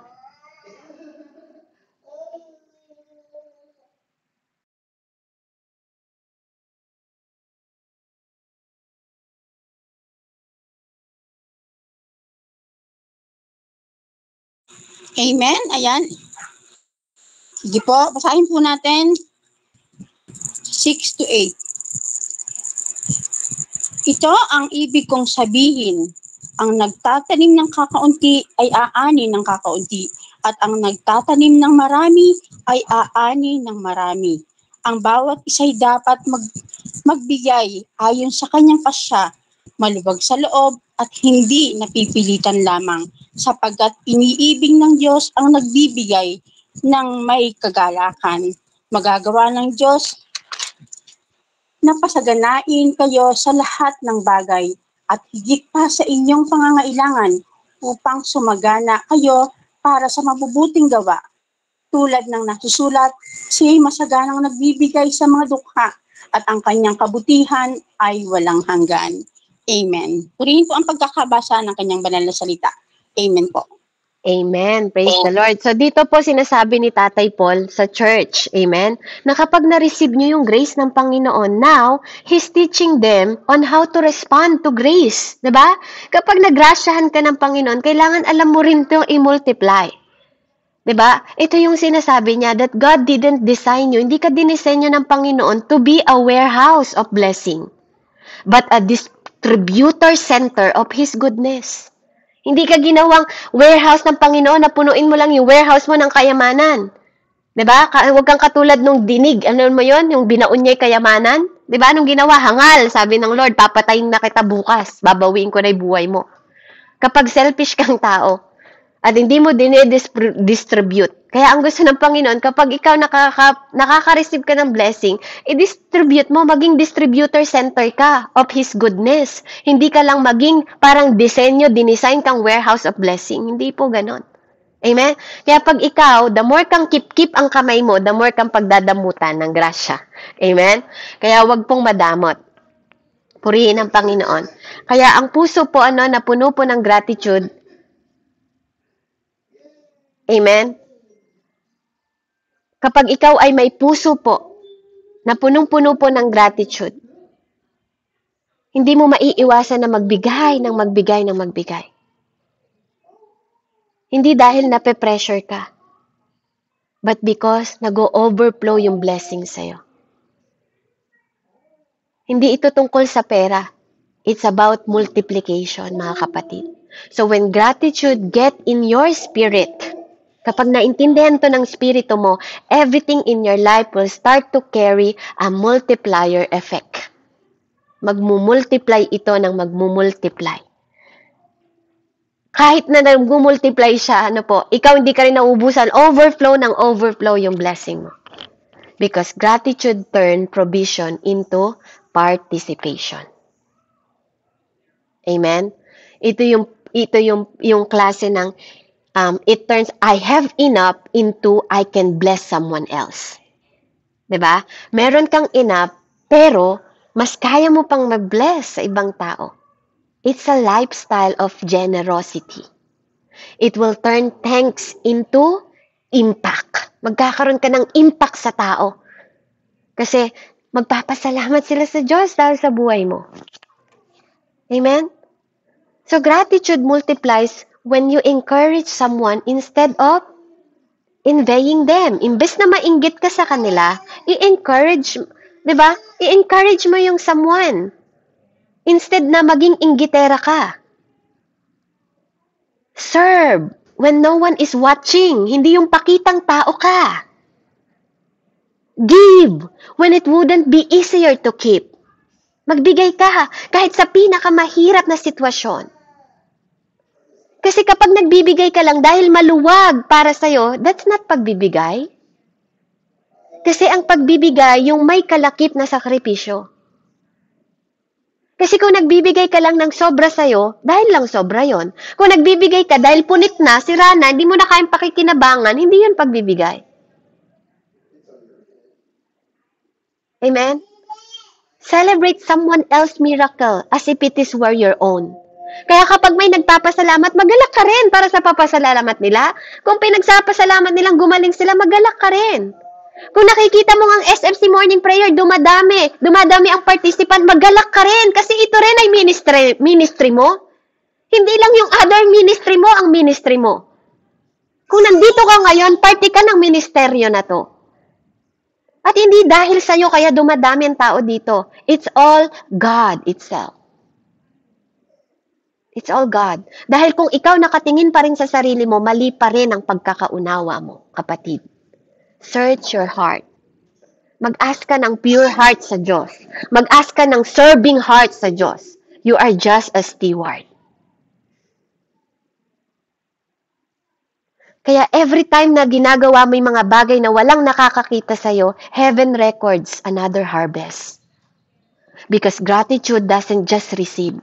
Amen. Ayan. Sige po, basahin po natin 6 to 8. Ito ang ibig kong sabihin. Ang nagtatanim ng kakaunti ay aani ng kakaunti, at ang nagtatanim ng marami ay aani ng marami. Ang bawat isa'y dapat magbigay ayon sa kanyang pasya, malubag sa loob at hindi napipilitan lamang, sapagkat iniibig ng Diyos ang nagbibigay ng may kagalakan. Magagawa ng Diyos na pasaganain kayo sa lahat ng bagay at higit pa sa inyong pangangailangan upang sumagana kayo para sa mabubuting gawa. Tulad ng nasusulat, siya'y masaganang nagbibigay sa mga dukha at ang kanyang kabutihan ay walang hanggan. Amen. Purihin po ang pagkakabasa ng kanyang banal na salita. Amen po. Amen. Praise the Lord. So dito po sinasabi ni Tatay Paul sa church, amen, na kapag na-receive nyo yung grace ng Panginoon, now, He's teaching them on how to respond to grace. Diba? Kapag nagrasyahan ka ng Panginoon, kailangan alam mo rin ito i-multiply. Diba? Ito yung sinasabi niya that God didn't design you, hindi ka dinisenyo ng Panginoon to be a warehouse of blessing, but a distributor center of His goodness. Hindi ka ginawang warehouse ng Panginoon na punuin mo lang yung warehouse mo ng kayamanan. Diba? Huwag kang katulad nung dinig. Ano mo yon? Yung binaon niya'y kayamanan? Diba? Anong ginawa? Hangal. Sabi ng Lord, papatayin na kita bukas. Babawiin ko na yung buhay mo. Kapag selfish kang tao, at hindi mo dinedistribute. Kaya ang gusto ng Panginoon, kapag ikaw nakaka-receive ka ng blessing, i-distribute mo, maging distributor center ka of His goodness. Hindi ka lang maging parang dinesign kang warehouse of blessing. Hindi po ganon. Amen? Kaya pag ikaw, the more kang keep ang kamay mo, the more kang pagdadamutan ng grasya. Amen? Kaya wag pong madamot. Purihin ang Panginoon. Kaya ang puso po na puno po ng gratitude. Amen? Kapag ikaw ay may puso po, na punong-puno po ng gratitude, hindi mo maiiwasan na magbigay ng magbigay ng magbigay. Hindi dahil nape-pressure ka, but because nag-overflow yung blessing sa'yo. Hindi ito tungkol sa pera. It's about multiplication, mga kapatid. So when gratitude get in your spirit, kapag naintindihan to ng spirito mo, everything in your life will start to carry a multiplier effect. Magmumultiply ito ng magmumultiply. Kahit na nagmumultiply siya, ikaw hindi ka rin nauubusan, overflow yung blessing mo. Because gratitude turn provision into participation. Amen? Ito yung klase ng it turns I have enough into I can bless someone else. 'Di ba? Meron kang enough, pero mas kaya mo pang mag-bless sa ibang tao. It's a lifestyle of generosity. It will turn thanks into impact. Magkakaroon ka ng impact sa tao. Kasi magpapasalamat sila sa Diyos dahil sa buhay mo. Amen? So gratitude multiplies when you encourage someone instead of envying them. Imbes na mainggit ka sa kanila, i-encourage, di ba? I-encourage mo yung someone. Instead na maging inggitera ka. Serve when no one is watching. Hindi yung pakitang tao ka. Give when it wouldn't be easier to keep. Magbigay ka kahit sa pinakamahirap na sitwasyon. Kasi kapag nagbibigay ka lang dahil maluwag para sa'yo, that's not pagbibigay. Kasi ang pagbibigay, yung may kalakip na sakripisyo. Kasi kung nagbibigay ka lang ng sobra sa'yo, dahil lang sobra yon. Kung nagbibigay ka dahil punit na, sira na, hindi mo na kayang pakikinabangan, hindi yun pagbibigay. Amen? Celebrate someone else's miracle as if it is were your own. Kaya kapag may nagpapasalamat, magalak ka rin para sa papasalamat nila. Kung pinagsapasalamat nilang gumaling sila, magalak ka rin. Kung nakikita mo ang SFC Morning Prayer, dumadami ang participant, magalak ka rin. Kasi ito rin ay ministry mo. Hindi lang yung other ministry mo ang ministry mo. Kung nandito ka ngayon, parte ka ng ministeryo na to. At hindi dahil sa'yo kaya dumadami ang tao dito. It's all God itself. It's all God. Dahil kung ikaw nakatingin pa rin sa sarili mo, mali pa rin ang pagkakaunawa mo, kapatid. Search your heart. Mag-ask ka ng pure heart sa Diyos. Mag-ask ka ng serving heart sa Diyos. You are just a steward. Kaya every time na ginagawa mo yung mga bagay na walang nakakakita sa'yo, heaven records another harvest. Because gratitude doesn't just receive,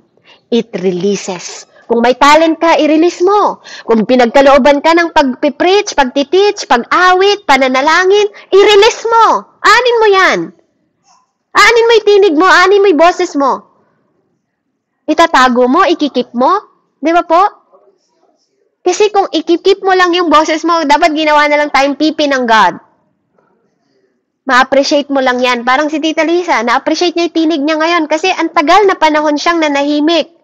it releases. Kung may talent ka, i-release mo. Kung pinagkalooban ka ng pag-preach, pag-teach, pag-awit, pananalangin, i-release mo. Anin mo yan. Anin mo yung tinig mo, anin mo yung boses mo. Itatago mo, ikikip mo. Di ba po? Kasi kung ikip-keep mo lang yung boses mo, dapat ginawa na lang tayong pipi ng God. Ma-appreciate mo lang yan. Parang si Tita Lisa, na-appreciate niya yung tinig niya ngayon kasi ang tagal na panahon siyang nanahimik.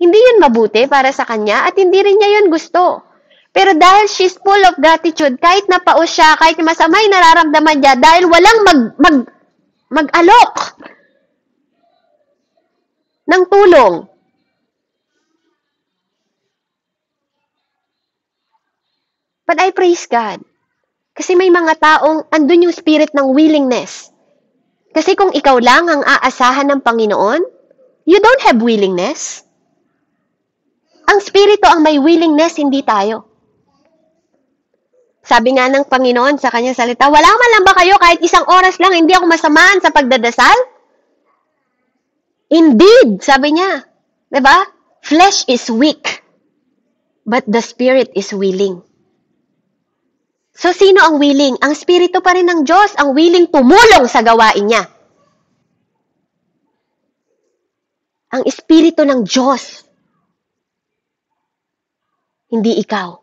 Hindi yun mabuti para sa kanya at hindi rin niya yun gusto. Pero dahil she's full of gratitude, kahit napaus siya, kahit masamay nararamdaman niya, dahil walang mag-alok ng tulong, but I praise God. Kasi may mga taong andun yung spirit ng willingness. Kasi kung ikaw lang ang aasahan ng Panginoon, you don't have willingness. Ang spirito ang may willingness, hindi tayo. Sabi nga ng Panginoon sa kanyang salita, wala man lang ba kayo kahit isang oras lang, hindi ako masamaan sa pagdadasal? Indeed, sabi niya. Diba? Flesh is weak, but the spirit is willing. So, sino ang willing? Ang spirito pa rin ng Diyos, ang willing tumulong sa gawain niya. Ang espiritu ng Diyos, hindi ikaw.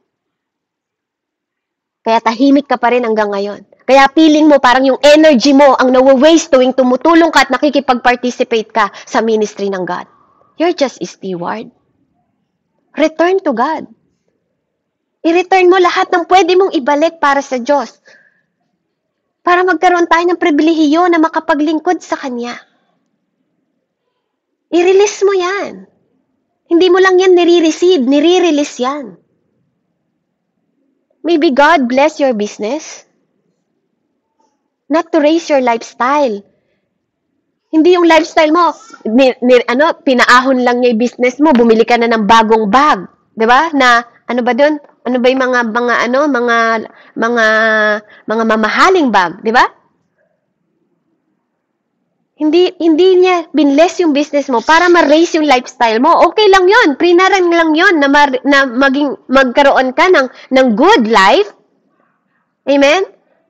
Kaya tahimik ka pa rin hanggang ngayon. Kaya feeling mo parang yung energy mo ang nawa-waste tuwing tumutulong ka at nakikipag-participate ka sa ministry ng God. You're just a steward. Return to God. I-return mo lahat ng pwede mong ibalik para sa Diyos. Para magkaroon tayo ng pribilehiyo na makapaglingkod sa Kanya. I-release mo yan. Hindi mo lang yan nire-receive, nire-release yan. Maybe God bless your business. Not to raise your lifestyle. Hindi yung lifestyle mo, pinaahon lang niya yung business mo, bumili ka na ng bagong bag. 'Di ba? Na, ano ba doon? Ano ba yung mga mamahaling bag, 'di ba? Hindi niya binless yung business mo para ma-raise yung lifestyle mo. Okay lang 'yon. Prinaran lang 'yon na magkaroon ka ng good life. Amen?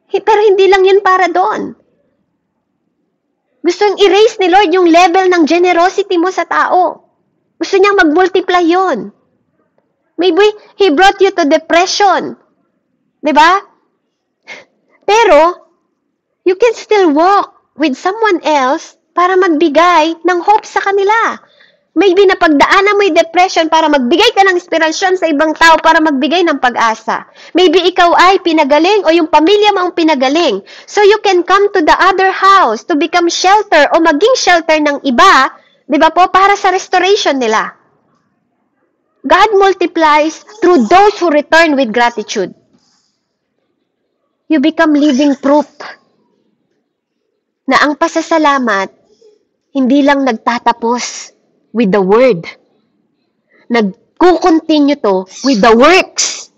Pero hindi lang 'yun para doon. Gusto niyang i-raise ni Lord yung level ng generosity mo sa tao. Gusto niyang mag-multiply 'yon. Maybe He brought you to depression. 'Di ba? Pero, you can still walk with someone else para magbigay ng hope sa kanila. Maybe napagdaanan mo yung depression para magbigay ka ng inspirasyon sa ibang tao para magbigay ng pag-asa. Maybe ikaw ay pinagaling o yung pamilya mo ang pinagaling. So you can come to the other house to become shelter o maging shelter ng iba, 'di ba po, para sa restoration nila. God multiplies through those who return with gratitude. You become living proof na ang pasasalamat hindi lang nagtatapos with the word. Nagko-continue to with the works.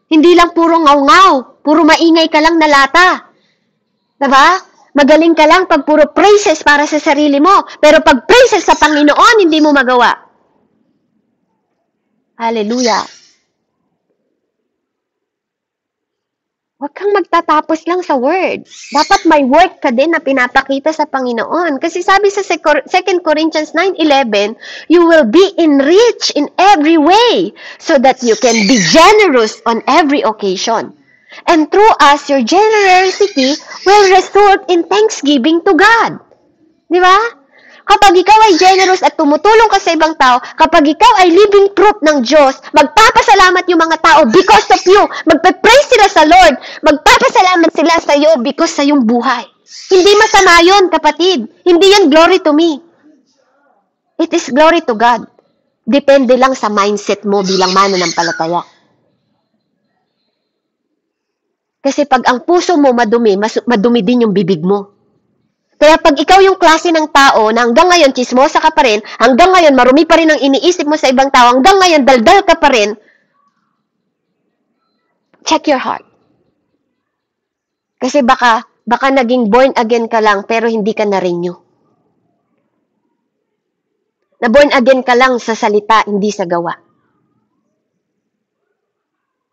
Hindi lang puro ngaw-ngaw, puro maingay ka lang na lata. Diba? Magaling ka lang pag puro praises para sa sarili mo, pero pag praises sa Panginoon, hindi mo magawa. Hallelujah. Huwag kang magtatapos lang sa word. Dapat may work ka din na pinapakita sa Panginoon. Kasi sabi sa 2 Corinthians 9:11, you will be enriched in every way so that you can be generous on every occasion. And through us, your generosity will result in thanksgiving to God. Di ba? Kapag ikaw ay generous at tumutulong ka sa ibang tao, kapag ikaw ay living proof ng Diyos, magpapasalamat yung mga tao because of you. Magpe-praise sila sa Lord. Magpapasalamat sila sa iyo because sa iyong buhay. Hindi masama yun, kapatid. Hindi yan glory to me. It is glory to God. Depende lang sa mindset mo bilang mananampalataya. Kasi pag ang puso mo madumi, madumi din yung bibig mo. Kaya pag ikaw yung klase ng tao na hanggang ngayon chismosa ka pa rin, hanggang ngayon marumi pa rin ang iniisip mo sa ibang tao, hanggang ngayon daldal ka pa rin, check your heart. Kasi baka naging born again ka lang pero hindi ka na-renew. Na born again ka lang sa salita, hindi sa gawa.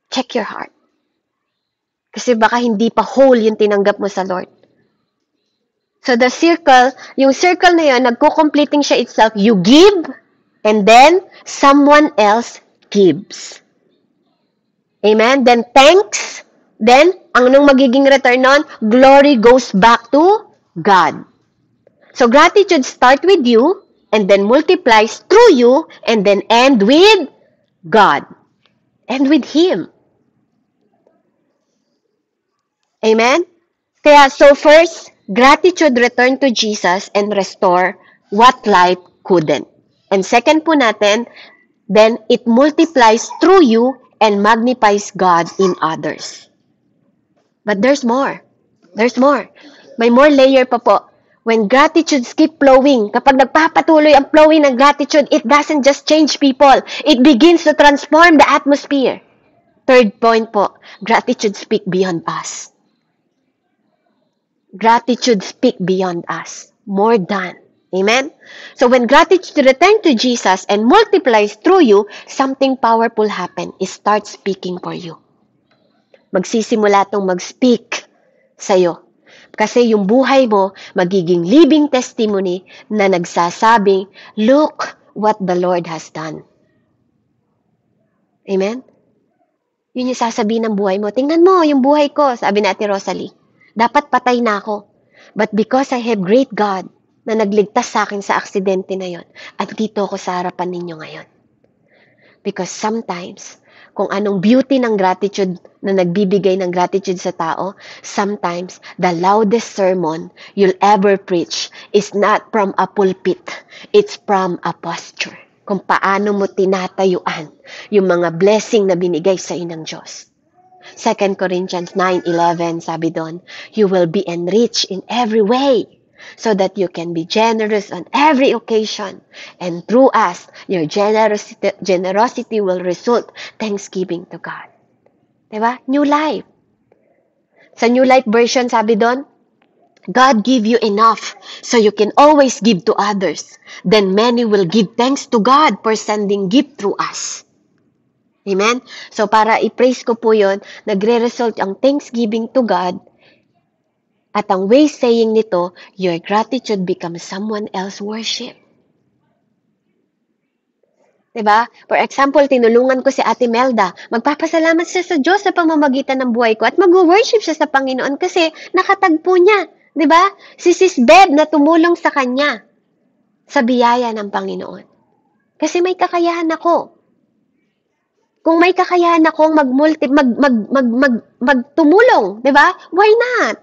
Check your heart. Kasi baka hindi pa whole yung tinanggap mo sa Lord. So the circle, yung circle na yun, nagko-completing siya itself. You give, and then someone else gives. Amen? Then thanks, then anong magiging return nun? Glory goes back to God. So gratitude start with you, and then multiplies through you, and then end with God. And with Him. Amen? Kaya, so first, gratitude return to Jesus and restore what life couldn't. And second po natin, then it multiplies through you and magnifies God in others. But there's more. There's more. May more layer pa po. When gratitude keep flowing, kapag nagpapatuloy ang flowing ng gratitude, it doesn't just change people. It begins to transform the atmosphere. Third point po, gratitude speak beyond us. Gratitude speak beyond us. More than. Amen? So when gratitude return to Jesus and multiplies through you, something powerful happen. It starts speaking for you. Magsisimula itong mag-speak sa'yo. Kasi yung buhay mo, magiging living testimony na nagsasabing, look what the Lord has done. Amen? Yun yung sasabihin ng buhay mo. Tingnan mo, yung buhay ko, sabi ni Ate Rosalie. Dapat patay na ako. But because I have great God na nagligtas sa akin sa aksidente na yon, at dito ako sa harapan ninyo ngayon. Because sometimes, kung anong beauty ng gratitude na nagbibigay ng gratitude sa tao, sometimes the loudest sermon you'll ever preach is not from a pulpit. It's from a posture. Kung paano mo tinatayuan yung mga blessing na binigay sa inang Diyos. 2 Corinthians 9:11, sabi doon, you will be enriched in every way so that you can be generous on every occasion. And through us, your generosity will result thanksgiving to God. Diba? New life. Sa New Life version, sabi doon, God give you enough so you can always give to others. Then many will give thanks to God for sending gift through us. Amen? So, para i-praise ko po yun, nagre-result ang thanksgiving to God at ang way saying nito, your gratitude becomes someone else worship. Diba? For example, tinulungan ko si Ate Melda. Magpapasalamat siya sa Diyos sa pamamagitan ng buhay ko at mag-worship siya sa Panginoon kasi nakatagpo niya. Diba? Si Sis Beb na tumulong sa kanya sa biyaya ng Panginoon. Kasi may kakayahan ako. Kung may kakayahan akong magtumulong, di ba? Why not?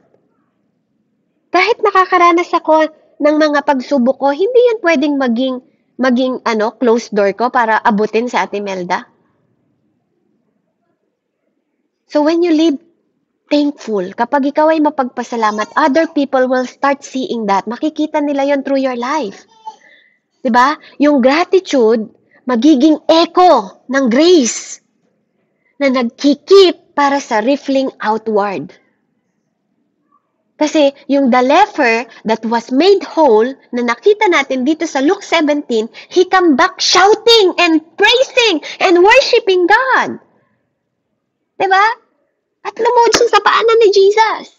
Kahit nakakaranas ako ng mga pagsubok ko, hindi yan pwedeng maging closed door ko para abutin sa Ate Melda. So when you live thankful, kapag ikaw ay mapagpasalamat, other people will start seeing that. Makikita nila yon through your life. Di ba? Yung gratitude, magiging echo ng grace na nagkikip para sa riffling outward. Kasi yung the leper that was made whole na nakita natin dito sa Luke 17, he come back shouting and praising and worshiping God. Diba? At lumuhod siya sa paanan ni Jesus.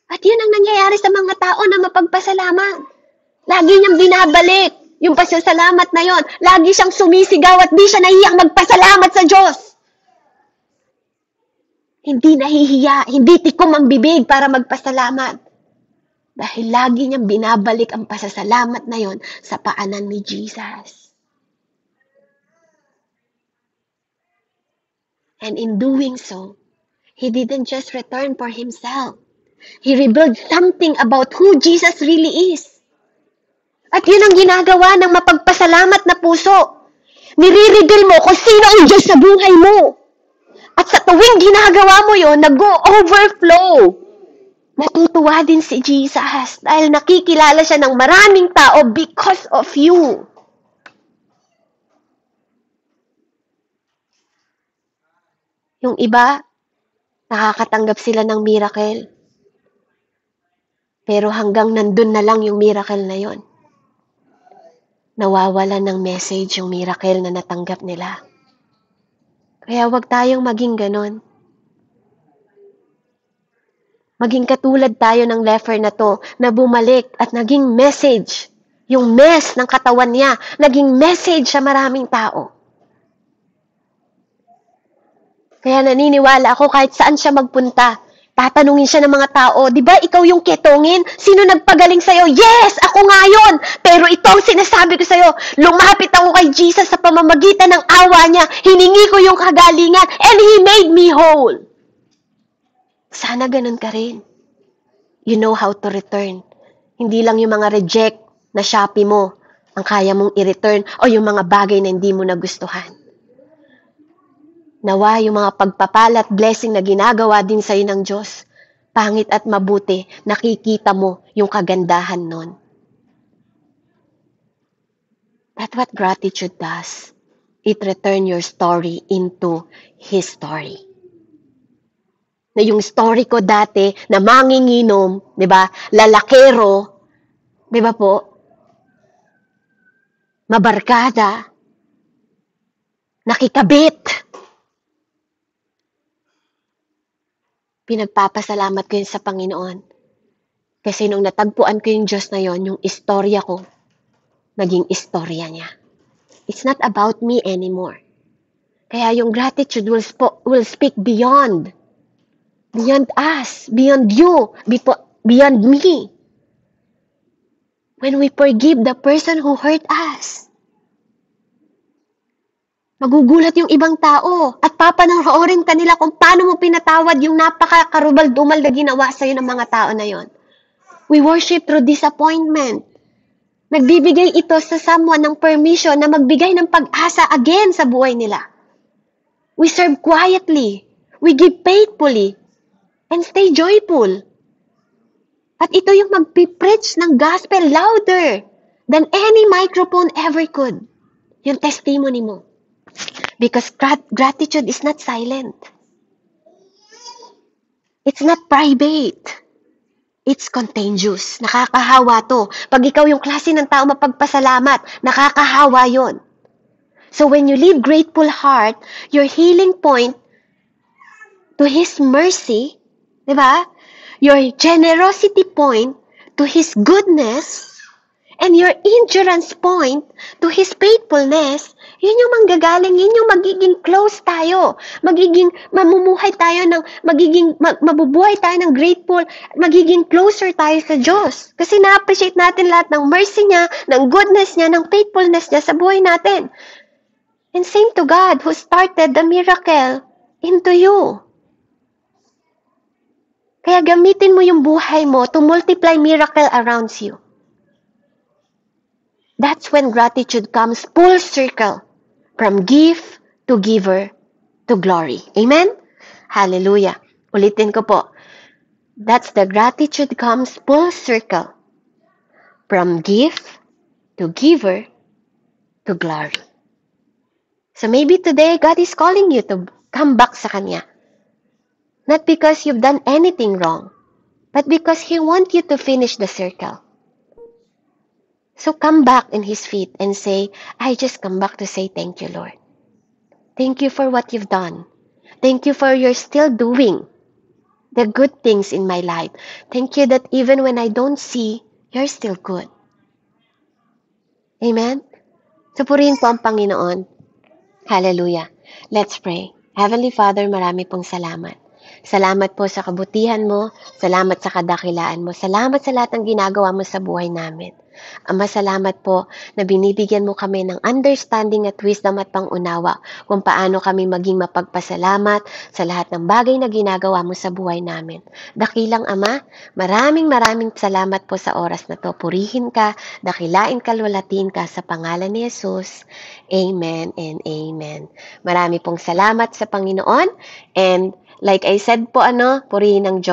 At yun ang nangyayari sa mga tao na mapagpasalamat. Lagi niyang binabalik yung pasasalamat na yon. Lagi siyang sumisigaw at di siya nahihiyang magpasalamat sa Diyos. Hindi nahihiya, hindi tikom ang bibig para magpasalamat. Dahil lagi niyang binabalik ang pasasalamat na yon sa paanan ni Jesus. And in doing so, he didn't just return for himself. He revealed something about who Jesus really is. At yun ang ginagawa ng mapagpasalamat na puso. Nire-reveal mo kung sino ang Diyos sa buhay mo. At sa tuwing ginagawa mo yun, nag-overflow. Natutuwa din si Jesus dahil nakikilala siya ng maraming tao because of you. Yung iba, nakakatanggap sila ng miracle. Pero hanggang nandun na lang yung miracle na yon. Nawawalan ng message yung miracle na natanggap nila. Kaya wag tayong maging ganon. Maging katulad tayo ng leper na to na bumalik at naging message. Yung mess ng katawan niya, naging message sa maraming tao. Kaya naniniwala ako kahit saan siya magpunta, tatanungin siya ng mga tao, di ba ikaw yung ketongin? Sino nagpagaling sa'yo? Yes, ako nga yun! Pero ito ang sinasabi ko sa'yo, lumapit ako kay Jesus sa pamamagitan ng awa niya, hiningi ko yung kagalingan, and He made me whole. Sana ganun ka rin. You know how to return. Hindi lang yung mga reject na Shopee mo ang kaya mong i-return o yung mga bagay na hindi mo nagustuhan. Nawa yung mga pagpapala at blessing na ginagawa din sa'yo ng Diyos, pangit at mabuti, nakikita mo yung kagandahan nun. That's what gratitude does. It returns your story into His story. Na yung story ko dati na manginginom, di ba, lalakero, di ba po, mabarkada, nakikabit. Pinagpapasalamat ko yun sa Panginoon. Kasi nung natagpuan ko yung Diyos na yon, yung istorya ko, naging istorya niya. It's not about me anymore. Kaya yung gratitude will speak beyond us, beyond you, beyond me. When we forgive the person who hurt us, magugulat yung ibang tao at papanoorin kanila kung paano mo pinatawad yung napaka-karubal-dumal na ginawa sa'yo ng mga tao na yon. We worship through disappointment. Nagbibigay ito sa someone ng permission na magbigay ng pag-asa again sa buhay nila. We serve quietly. We give faithfully. And stay joyful. At ito yung magpipreach ng gospel louder than any microphone ever could. Yung testimony mo. Because gratitude is not silent. It's not private. It's contagious. Nakakahawa to. Pag ikaw yung klase ng tao mapagpasalamat, nakakahawa yon. So when you live grateful heart, your healing point to His mercy, di ba? Your generosity point to His goodness, and your endurance point to His faithfulness, yun yung manggagaling, yun yung magiging close tayo. Mabubuhay tayo ng grateful, magiging closer tayo sa Diyos. Kasi na-appreciate natin lahat ng mercy niya, ng goodness niya, ng faithfulness niya sa buhay natin. And same to God who started the miracle into you. Kaya gamitin mo yung buhay mo to multiply miracle around you. That's when gratitude comes full circle from gift to giver to glory. Amen? Hallelujah. Ulitin ko po. That's the gratitude comes full circle from gift to giver to glory. So maybe today, God is calling you to come back sa Kanya. Not because you've done anything wrong, but because He wants you to finish the circle. So come back in His feet and say, I just come back to say thank you, Lord. Thank you for what you've done. Thank you for you're still doing the good things in my life. Thank you that even when I don't see, you're still good. Amen? So purihin po ang Panginoon. Hallelujah. Let's pray. Heavenly Father, marami pong salamat Salamat po sa kabutihan mo, salamat sa kadakilaan mo, salamat sa lahat ng ginagawa mo sa buhay namin. Ama, salamat po na binibigyan mo kami ng understanding at wisdom at pangunawa kung paano kami maging mapagpasalamat sa lahat ng bagay na ginagawa mo sa buhay namin. Dakilang Ama, maraming salamat po sa oras na to. Purihin ka, dakilain ka, lulatiin ka sa pangalan ni Jesus. Amen and amen. Marami pong salamat sa Panginoon, and like I said po, purihin ang Diyos.